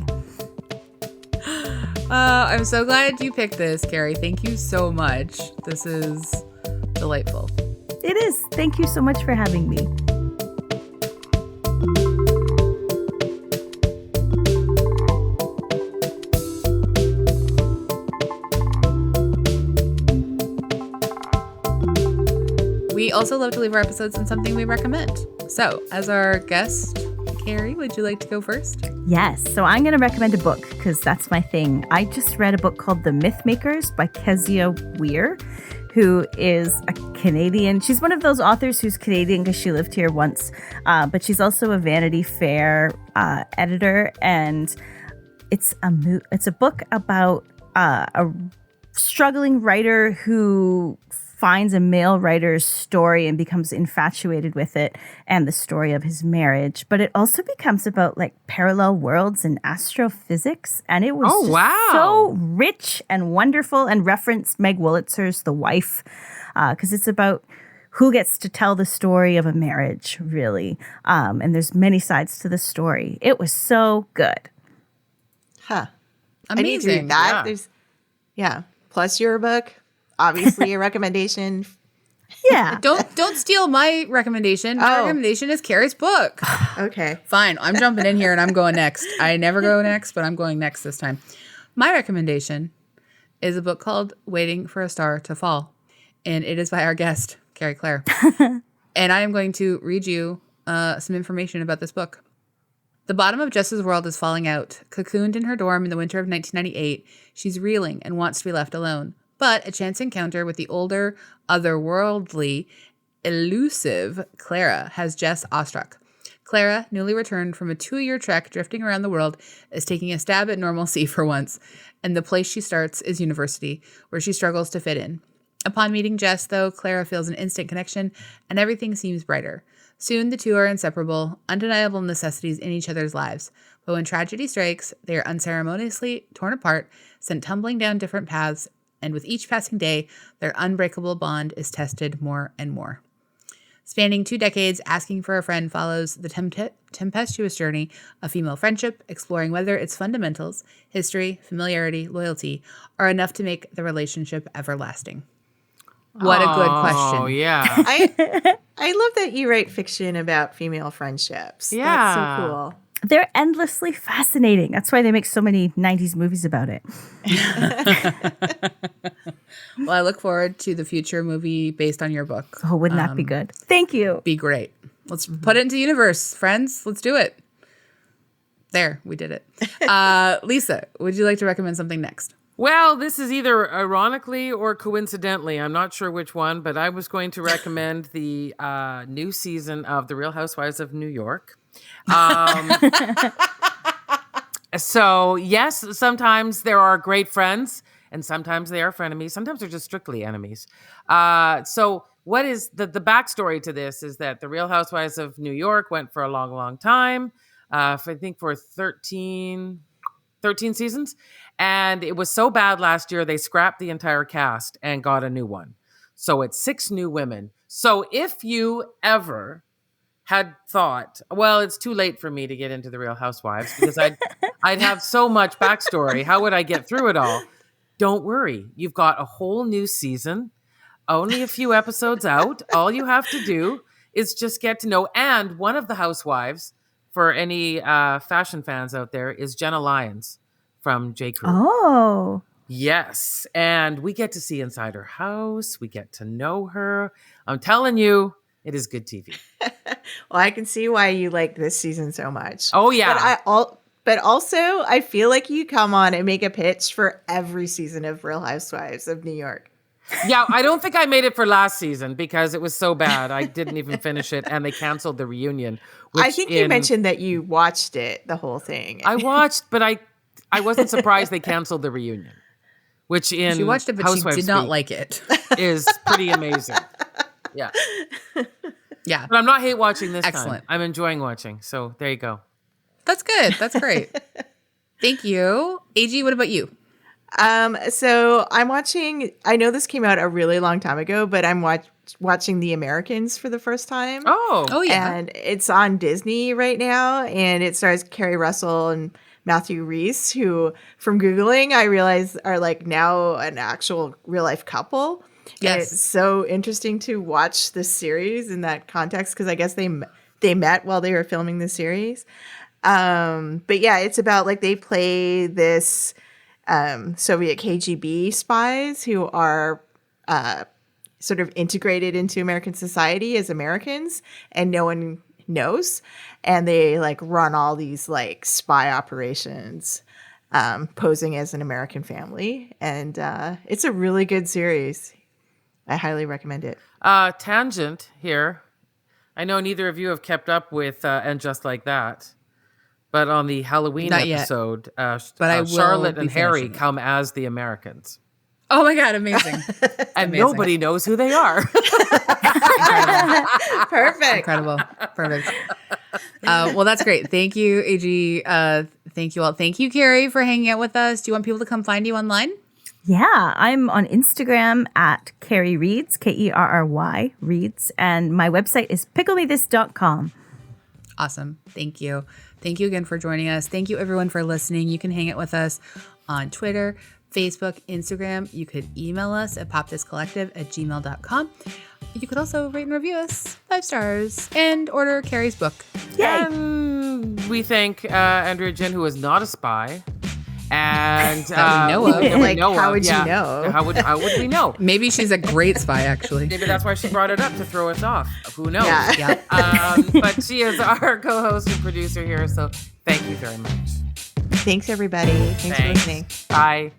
I'm so glad you picked this, Kerry. Thank you so much. This is delightful. It is. Thank you so much for having me. We also love to leave our episodes in something we recommend. So, as our guest, Kerry, would you like to go first? Yes. So I'm going to recommend a book because that's my thing. I just read a book called The Myth Makers by Kezia Weir, who is a Canadian. She's one of those authors who's Canadian because she lived here once, but she's also a Vanity Fair editor. And it's a book about a struggling writer who finds a male writer's story and becomes infatuated with it and the story of his marriage. But it also becomes about like parallel worlds and astrophysics. And it was just so rich and wonderful, and referenced Meg Wolitzer's The Wife, because it's about who gets to tell the story of a marriage, really. And there's many sides to the story. It was so good. Huh. Amazing. I need to read that. Yeah. There's plus your book, obviously a recommendation. Yeah. Don't steal my recommendation. My Oh. recommendation is Kerry's book. Okay. Fine. I'm jumping in here and I'm going next. I never go next, but I'm going next this time. My recommendation is a book called Waiting for a Star to Fall. And it is by our guest, Kerry Clare. And I am going to read you some information about this book. The bottom of Jess's world is falling out. Cocooned in her dorm in the winter of 1998, she's reeling and wants to be left alone. But a chance encounter with the older, otherworldly, elusive Clara has Jess awestruck. Clara, newly returned from a 2-year trek drifting around the world, is taking a stab at normalcy for once, and the place she starts is university, where she struggles to fit in. Upon meeting Jess, though, Clara feels an instant connection, and everything seems brighter. Soon the two are inseparable, undeniable necessities in each other's lives. But when tragedy strikes, they are unceremoniously torn apart, sent tumbling down different paths, and with each passing day, their unbreakable bond is tested more and more. Spanning 2 decades, Asking for a Friend follows the tempestuous journey of female friendship, exploring whether its fundamentals, history, familiarity, loyalty, are enough to make the relationship everlasting. What a good question. Oh, yeah. I love that you write fiction about female friendships. Yeah. That's so cool. They're endlessly fascinating. That's why they make so many 90s movies about it. Well, I look forward to the future movie based on your book. Oh, wouldn't that be good? Thank you. Be great. Let's put it into universe, friends. Let's do it. There, we did it. Lisa, would you like to recommend something next? Well, this is either ironically or coincidentally. I'm not sure which one, but I was going to recommend the new season of The Real Housewives of New York. So, yes, sometimes there are great friends and sometimes they are frenemies. Sometimes they're just strictly enemies. So what is the backstory to this is that The Real Housewives of New York went for a long, long time. I think for 13 seasons. And it was so bad last year, they scrapped the entire cast and got a new one. So it's 6 new women. So if you ever had thought, well, it's too late for me to get into the Real Housewives because I'd have so much backstory. How would I get through it all? Don't worry. You've got a whole new season, only a few episodes out. All you have to do is just get to know. And one of the housewives, for any fashion fans out there, is Jenna Lyons from J. Crew. Oh. Yes. And we get to see inside her house. We get to know her. I'm telling you, it is good TV. Well, I can see why you like this season so much. Oh, yeah. But also, I feel like you come on and make a pitch for every season of Real Housewives of New York. Yeah, I don't think I made it for last season because it was so bad. I didn't even finish it, and they canceled the reunion. I think you mentioned that you watched it, the whole thing. I watched, but I wasn't surprised they canceled the reunion, which in She watched it, but Housewives she did not Speak like it. is pretty amazing. Yeah. Yeah. But I'm not hate watching this Excellent. time. I'm enjoying watching. So there you go. That's good. That's great. Thank you. AG, what about you? So I'm watching, I know this came out a really long time ago, but I'm watching The Americans for the first time. Oh, yeah. And it's on Disney right now, and it stars Kerry Russell and Matthew Rhys, who from Googling, I realize are like now an actual real life couple. Yes. And it's so interesting to watch this series in that context, because I guess they met while they were filming the series. But yeah, it's about like they play this Soviet KGB spies who are sort of integrated into American society as Americans, and no one knows. And they like run all these like spy operations, posing as an American family. And it's a really good series. I highly recommend it. Tangent here. I know neither of you have kept up with And Just Like That. But on the Halloween Not yet. episode, But I will Charlotte be and Harry finishing it. come as the Americans. Oh my God, amazing. And Amazing. nobody knows who they are. Perfect. Incredible. Perfect. Well, that's great. Thank you, AG. Thank you all. Thank you, Kerry, for hanging out with us. Do you want people to come find you online? Yeah, I'm on Instagram at Kerry Reads, Kerry Reads, and my website is picklethis.com. Awesome. Thank you. Thank you again for joining us. Thank you, everyone, for listening. You can hang out with us on Twitter, Facebook, Instagram. You could email us at popthiscollective@gmail.com. You could also rate and review us 5 stars and order Kerry's book. And we thank Andrea Gin, who is not a spy. And That we know of. Like, how would you know? How would we know? Maybe she's a great spy, actually. Maybe that's why she brought it up, to throw us off. Who knows? Yeah. Yeah. But she is our co-host and producer here, so thank you very much. Thanks, everybody. Thanks for listening. Bye.